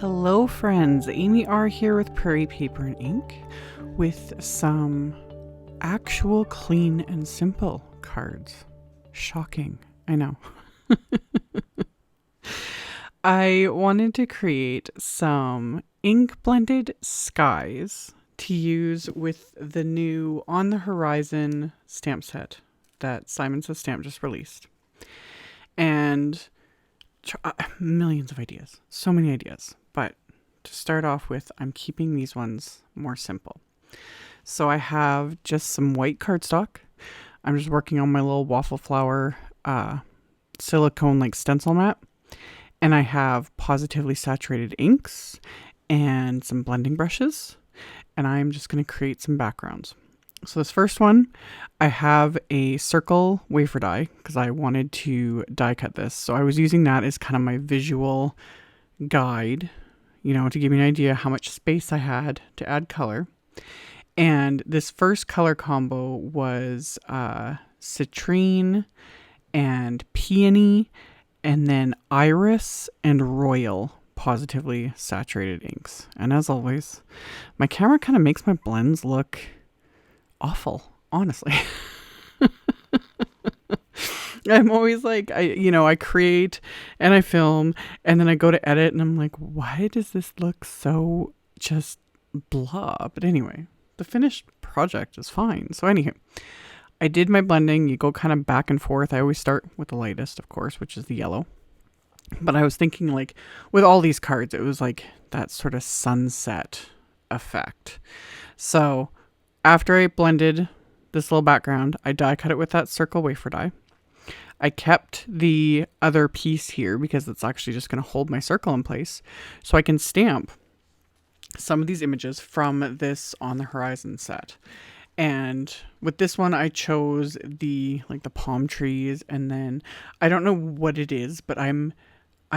Hello friends, Amy R here with Prairie Paper and Ink with some actual clean and simple cards. Shocking, I know. I wanted to create some ink blended skies to use with the new On the Horizon stamp set that Simon Says Stamp just released. And millions of ideas, so many ideas. But to start off with, I'm keeping these ones more simple. So I have just some white cardstock. I'm just working on my little waffle flower silicone like stencil mat. And I have positively saturated inks and some blending brushes. And I'm just going to create some backgrounds. So this first one, I have a circle wafer die because I wanted to die cut this. So I was using that as kind of my visual guide, to give me an idea how much space I had to add color. And this first color combo was citrine and peony, and then iris and royal positively saturated inks. And as always, my camera kind of makes my blends look awful, honestly. I'm always like, I create and I film and then I go to edit and I'm like, why does this look so just blah? But anyway, the finished project is fine. So anywho, I did my blending. You go kind of back and forth. I always start with the lightest, of course, which is the yellow. But I was thinking like with all these cards, it was like that sort of sunset effect. So after I blended this little background, I die cut it with that circle wafer die. I kept the other piece here because it's actually just going to hold my circle in place. So I can stamp some of these images from this On the Horizon set. And with this one, I chose the palm trees. And then I don't know what it is, but I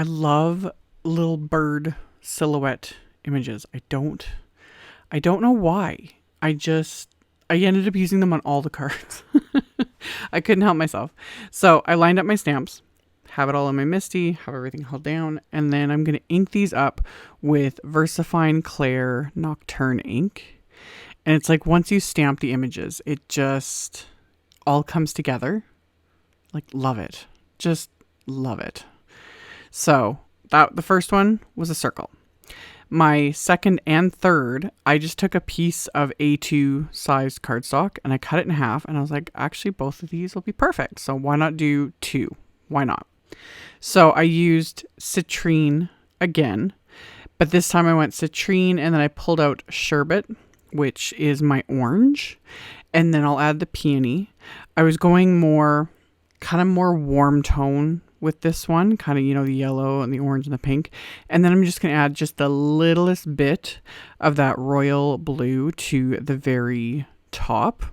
love little bird silhouette images. I don't know why. I ended up using them on all the cards. I couldn't help myself. So I lined up my stamps, have it all in my MISTI, have everything held down, and then I'm going to ink these up with VersaFine Clair Nocturne ink. And it's like once you stamp the images, it just all comes together. Like, love it. Just love it. So the first one was a circle. My second and third, I just took a piece of A2 sized cardstock and I cut it in half. And I was like, actually, both of these will be perfect. So why not do two? Why not? So I used citrine again, but this time I went citrine and then I pulled out sherbet, which is my orange. And then I'll add the peony. I was going more warm tone with this one, kind of, the yellow and the orange and the pink. And then I'm just going to add just the littlest bit of that royal blue to the very top.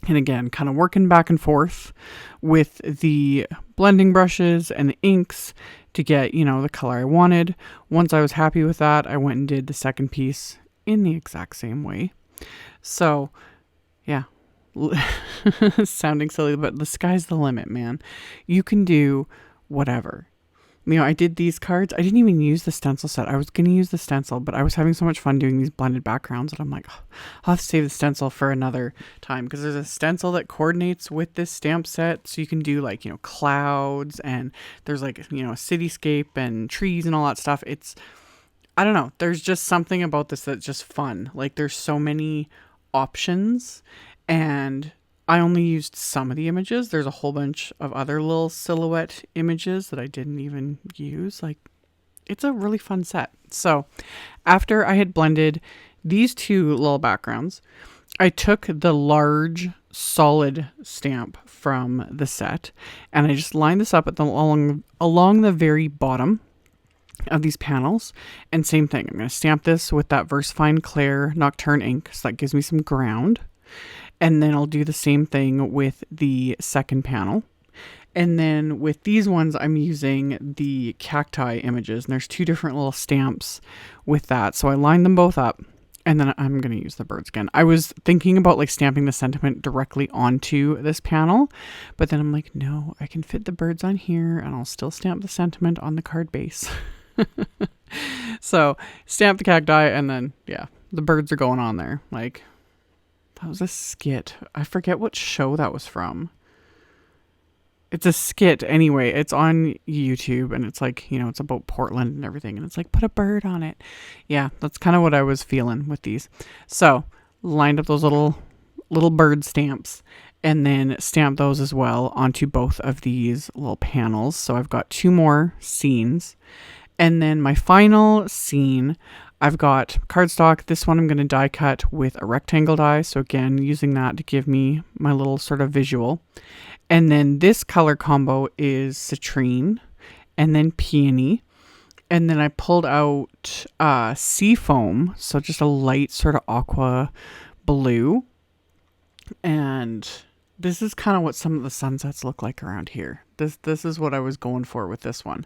And again, kind of working back and forth with the blending brushes and the inks to get, the color I wanted. Once I was happy with that, I went and did the second piece in the exact same way. So, yeah. Sounding silly, but the sky's the limit, man. You can do whatever. I did these cards. I didn't even use the stencil set. I was going to use the stencil, but I was having so much fun doing these blended backgrounds that I'm like, oh, I'll have to save the stencil for another time because there's a stencil that coordinates with this stamp set. So you can do clouds and there's a cityscape and trees and all that stuff. I don't know. There's just something about this that's just fun. There's so many options. And I only used some of the images. There's a whole bunch of other little silhouette images that I didn't even use. It's a really fun set. So after I had blended these two little backgrounds, I took the large solid stamp from the set and I just lined this up along the very bottom of these panels. And same thing, I'm going to stamp this with that VersaFine Clair Nocturne ink. So that gives me some ground. And then I'll do the same thing with the second panel. And then with these ones, I'm using the cacti images. And there's two different little stamps with that. So I lined them both up. And then I'm going to use the birds again. I was thinking about stamping the sentiment directly onto this panel. But then I'm like, no, I can fit the birds on here. And I'll still stamp the sentiment on the card base. So stamp the cacti, and then yeah, the birds are going on there. Like, that was a skit. I forget what show that was from. It's a skit anyway. It's on YouTube, and it's like, you know, it's about Portland and everything, and it's like, put a bird on it. Yeah, that's kind of what I was feeling with these. So lined up those little bird stamps, and then stamp those as well onto both of these little panels. So I've got 2 more scenes. And then my final scene, I've got cardstock. This one I'm going to die cut with a rectangle die. So again, using that to give me my little sort of visual. And then this color combo is citrine and then peony. And then I pulled out sea foam. So just a light sort of aqua blue. And this is kind of what some of the sunsets look like around here. This is what I was going for with this one.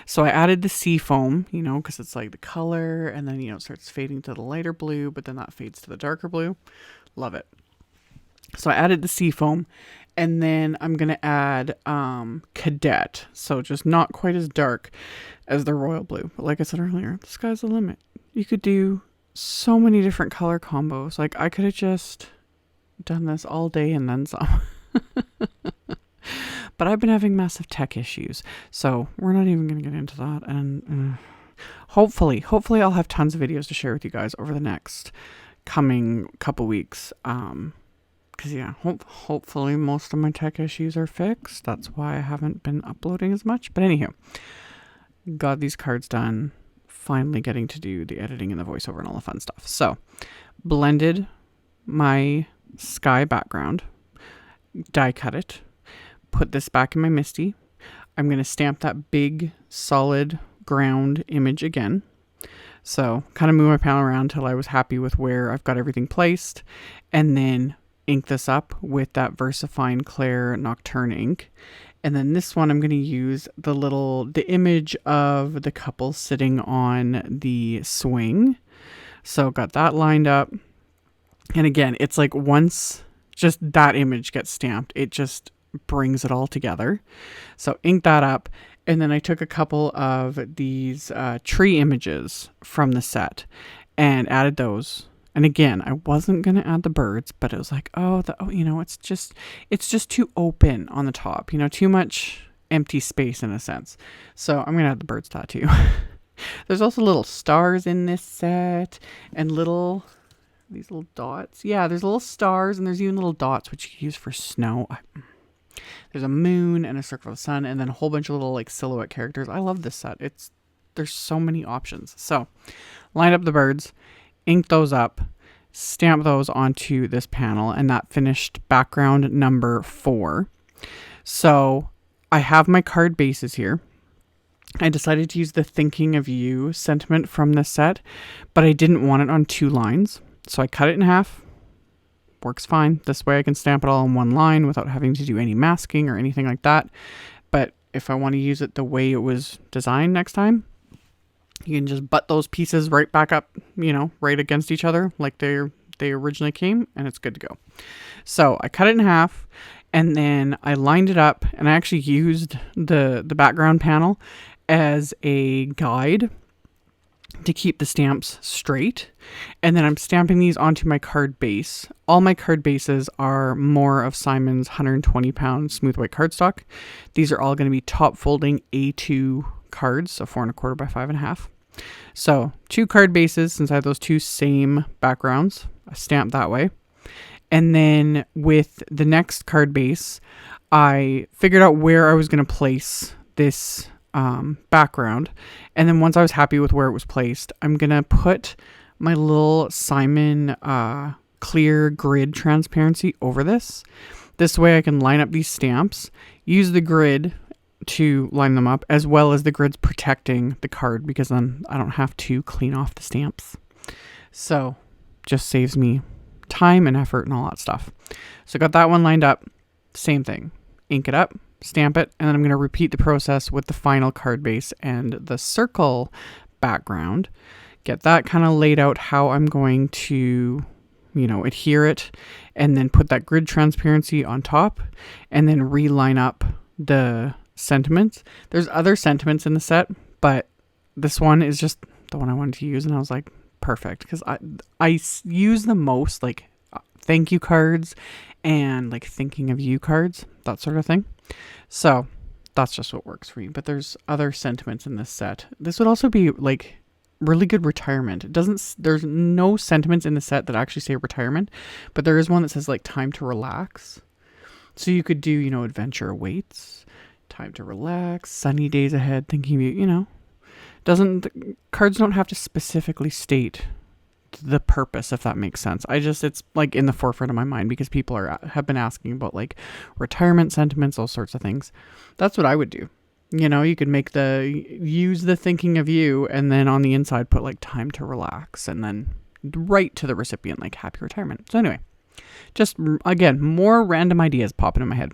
So I added the sea foam, you know, because it's like the color, and then, you know, it starts fading to the lighter blue, but then that fades to the darker blue. Love it. So I added the sea foam, and then I'm going to add cadet. So just not quite as dark as the royal blue. But like I said earlier, the sky's the limit. You could do so many different color combos. Like, I could have just done this all day and then some. But I've been having massive tech issues, so we're not even going to get into that. And hopefully I'll have tons of videos to share with you guys over the next coming couple weeks. Because yeah, hopefully most of my tech issues are fixed. That's why I haven't been uploading as much. But anywho, got these cards done. Finally getting to do the editing and the voiceover and all the fun stuff. So blended my sky background, die cut it, put this back in my MISTI. I'm going to stamp that big solid ground image again. So kind of move my panel around until I was happy with where I've got everything placed, and then ink this up with that VersaFine Clair Nocturne ink. And then this one I'm going to use the image of the couple sitting on the swing. So got that lined up. And again, it's like once just that image gets stamped, it just brings it all together. So ink that up. And then I took a couple of these tree images from the set and added those. And again, I wasn't going to add the birds, but it was like, you know, it's just too open on the top, you know, too much empty space in a sense. So I'm going to add the birds tattoo. There's also little stars in this set and these little dots. Yeah, there's little stars, and there's even little dots, which you can use for snow. There's a moon and a circle of the sun, and then a whole bunch of little like silhouette characters. I love this set. There's so many options. So line up the birds, ink those up, stamp those onto this panel, and that finished background number 4. So I have my card bases here. I decided to use the Thinking of You sentiment from this set, but I didn't want it on 2 lines. So I cut it in half. Works fine. This way I can stamp it all in one line without having to do any masking or anything like that. But if I want to use it the way it was designed next time, you can just butt those pieces right back up, you know, right against each other like they originally came, and it's good to go. So I cut it in half, and then I lined it up, and I actually used the background panel as a guide to keep the stamps straight. And then I'm stamping these onto my card base. All my card bases are more of Simon's 120 pound smooth white cardstock. These are all going to be top folding A2 cards, so 4 1/4 by 5 1/2. So 2 card bases, since I have those 2 same backgrounds, I stamped that way. And then with the next card base, I figured out where I was going to place this background. And then once I was happy with where it was placed, I'm going to put my little Simon clear grid transparency over this. This way I can line up these stamps, use the grid to line them up, as well as the grid's protecting the card, because then I don't have to clean off the stamps. So just saves me time and effort and all that stuff. So got that one lined up. Same thing. Ink it up, stamp it, and then I'm going to repeat the process with the final card base and the circle background. Get that kind of laid out how I'm going to, you know, adhere it, and then put that grid transparency on top, and then reline up the sentiments. There's other sentiments in the set, but this one is just the one I wanted to use, and I was like, perfect, because I use the most like thank you cards and like thinking of you cards, that sort of thing. So that's just what works for me. But there's other sentiments in this set. This would also be like really good retirement. There's no sentiments in the set that actually say retirement, but there is one that says like time to relax. So you could do, you know, adventure awaits, time to relax, sunny days ahead, thinking of you, you know. Cards don't have to specifically state the purpose, if that makes sense. It's like in the forefront of my mind because people have been asking about like retirement sentiments, all sorts of things. That's what I would do. You know, you could use the thinking of you, and then on the inside put like time to relax, and then write to the recipient like happy retirement. So anyway, just again, more random ideas popping in my head.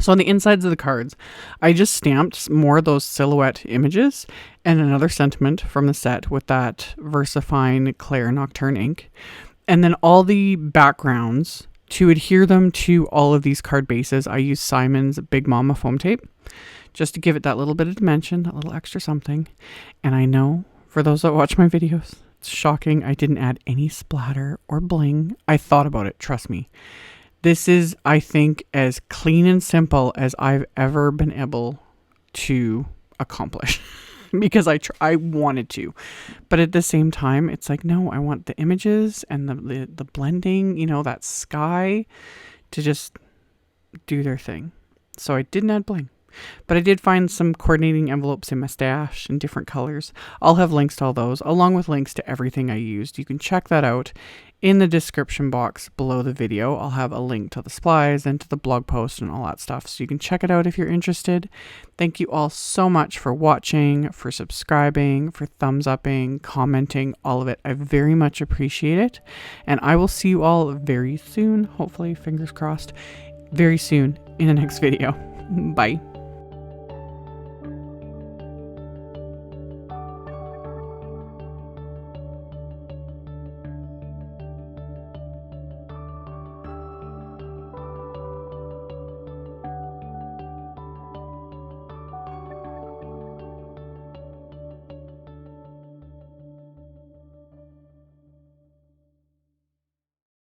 So on the insides of the cards, I just stamped more of those silhouette images and another sentiment from the set with that VersaFine Claire Nocturne ink. And then all the backgrounds, to adhere them to all of these card bases, I use Simon's Big Mama foam tape just to give it that little bit of dimension, that little extra something. And I know for those that watch my videos, it's shocking I didn't add any splatter or bling. I thought about it, trust me. This is, I think, as clean and simple as I've ever been able to accomplish because I wanted to. But at the same time, it's like, no, I want the images and the blending, you know, that sky to just do their thing. So I didn't add bling. But I did find some coordinating envelopes in my stash in different colors. I'll have links to all those, along with links to everything I used. You can check that out in the description box below the video. I'll have a link to the supplies and to the blog post and all that stuff, so you can check it out if you're interested. Thank you all so much for watching, for subscribing, for thumbs upping, commenting, all of it. I very much appreciate it. And I will see you all very soon, hopefully, fingers crossed, very soon in the next video. Bye.